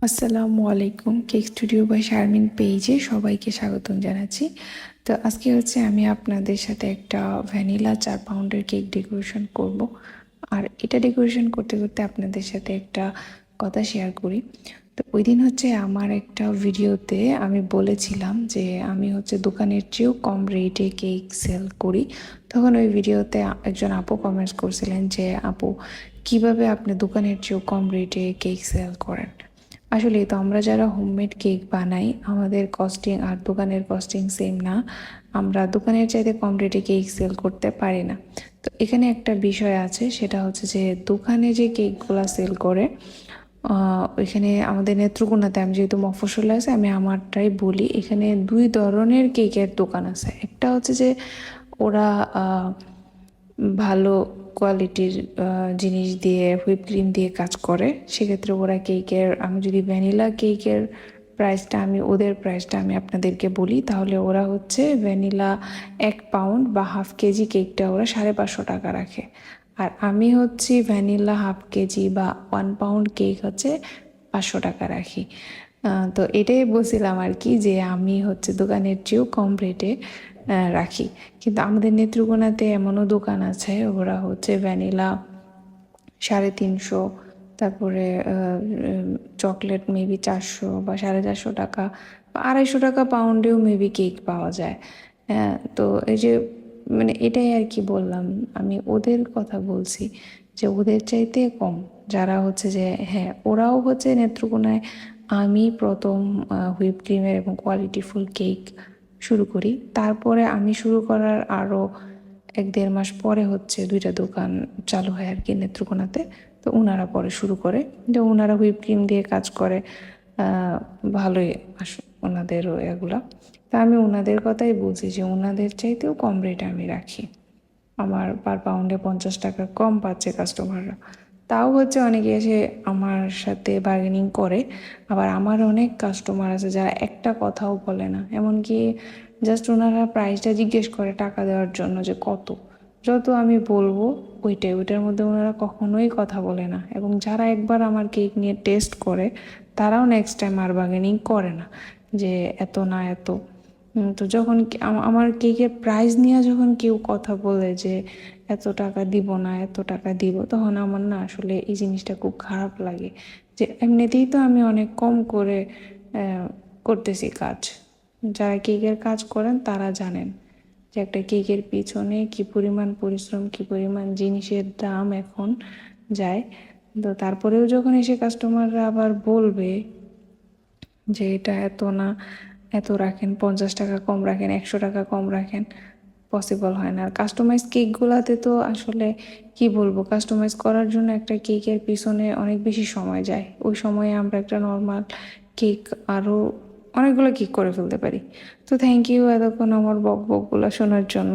আসসালামু আলাইকুম। Cake studio by Sharmin পেজে সবাইকে স্বাগতম জানাচ্ছি। তো আজকে আমি আপনাদের সাথে একটা ভ্যানিলা 4 পাউন্ডের কেক ডেকোরেশন করব। আর এটা ডেকোরেশন করতে করতে আপনাদের সাথে একটা কথা শেয়ার করি। তো ওই দিন আমার একটা ভিডিওতে আমি বলেছিলাম যে আমি দোকানের চেয়েও কম রেটে কেক সেল করি। তখন ওই ভিডিওতে একজন আপু কমেন্টস করছিলেন যে আপু, কিভাবে আপনি দোকানের চেয়েও কম রেটে কেক সেল করেন। আসলে তো আমরা যারা হোমমেড কেক বানাই, আমাদের কস্টিং আর দোকানের কস্টিং সেম না। আমরা দোকানের চাইতে কম রেটে কেক সেল করতে পারি না। তো এখানে একটা বিষয় আছে, সেটা যে দোকানে যে কেকগুলা সেল করে, ওইখানে আমাদের নেত্রকোনাতে, আমি যেহেতু মফস্বলে আছে আমি আমারটাই বলি, এখানে 2 ধরনের কেকের দোকান আছে। একটা যে ওরা ভালো কোয়ালিটির জিনিস দিয়ে, হুইপ ক্রিম দিয়ে কাজ করে। সেক্ষেত্রে ওরা কেকের, আমি যদি ভ্যানিলা কেকের প্রাইসটা, ওদের প্রাইসটা আমি আপনাদেরকে বলি, তাহলে ওরা ভ্যানিলা 1 পাউন্ড বা হাফ কেজি কেকটা ওরা 550 টাকা রাখে। আর আমি ভ্যানিলা হাফ কেজি বা 1 পাউন্ড কেক 500 টাকা রাখি। তো এটাই বলছিলাম আর কি, যে আমি দোকানের চেয়েও কম রেটে রাখি। কিন্তু আমাদের নেত্রকোনাতে এমনও দোকান আছে, ওরা ভ্যানিলা 350, তারপরে চকলেট মেবি 400 বা 450 টাকা বা 250 টাকা পাউন্ডেও মেবি কেক পাওয়া যায়। তো এই যে এটাই আর কি বললাম, আমি ওদের কথা বলছি যে ওদের চাইতে কম যারা যে, হ্যাঁ ওরাও নেত্রকোনায়। আমি প্রথম হুইপ ক্রিমের এবং কোয়ালিটিফুল কেক শুরু করি। তারপরে আমি শুরু করার আরও 1-1.5 মাস পরে 2টা দোকান চালু হয় আর কি নেত্রকোনাতে। তো ওনারা পরে শুরু করে, যে ওনারা হুইপ ক্রিম দিয়ে কাজ করে, ভালোই ওনাদেরও এগুলা। তা আমি ওনাদের কথাই বলছি যে ওনাদের চাইতেও কম রেটে আমি রাখি। আমার পার পাউন্ডে 50 টাকা কম পাচ্ছে কাস্টমাররা। তাও অনেকে এসে আমার সাথে বার্গেনিং করে। আবার আমার অনেক কাস্টমার আছে যারা একটা কথাও বলে না, এমনকি জাস্ট ওনারা প্রাইসটা জিজ্ঞেস করে টাকা দেওয়ার জন্য, যে কত। যত আমি বলবো ওইটার মধ্যে ওনারা কখনোই কথা বলে না। এবং যারা একবার আমার কেক নিয়ে টেস্ট করে, তারাও নেক্সট টাইম আর বার্গেনিং করে না যে এত না এত। তো যখন আমার কেকের প্রাইস নিয়ে যখন কেউ কথা বলে যে এত টাকা দিব না, এত টাকা দিব, তখন আমার না আসলে এই জিনিসটা খুব খারাপ লাগে। যে এমনিতেই তো আমি অনেক কম করে করতেছি কাজ। যারা কেকের কাজ করেন তারা জানেন যে একটা কেকের পিছনে কি পরিমাণ পরিশ্রম, কি পরিমাণ জিনিসের দাম এখন যায়। তো তারপরেও যখন এসে কাস্টমাররা আবার বলবে যে এটা এত না, এত রাখেন, 50 টাকা কম রাখেন, 100 টাকা কম রাখেন, পসিবল হয় না। আর কাস্টমাইজ কেকগুলাতে তো আসলে কি বলবো, কাস্টমাইজ করার জন্য একটা কেকের পিছনে অনেক বেশি সময় যায়। ওই সময়ে আমরা একটা নর্মাল কেক আরও অনেকগুলো কেক করে ফেলতে পারি। তো থ্যাংক ইউ এতক্ষণ আমার বকবকগুলো শোনার জন্য।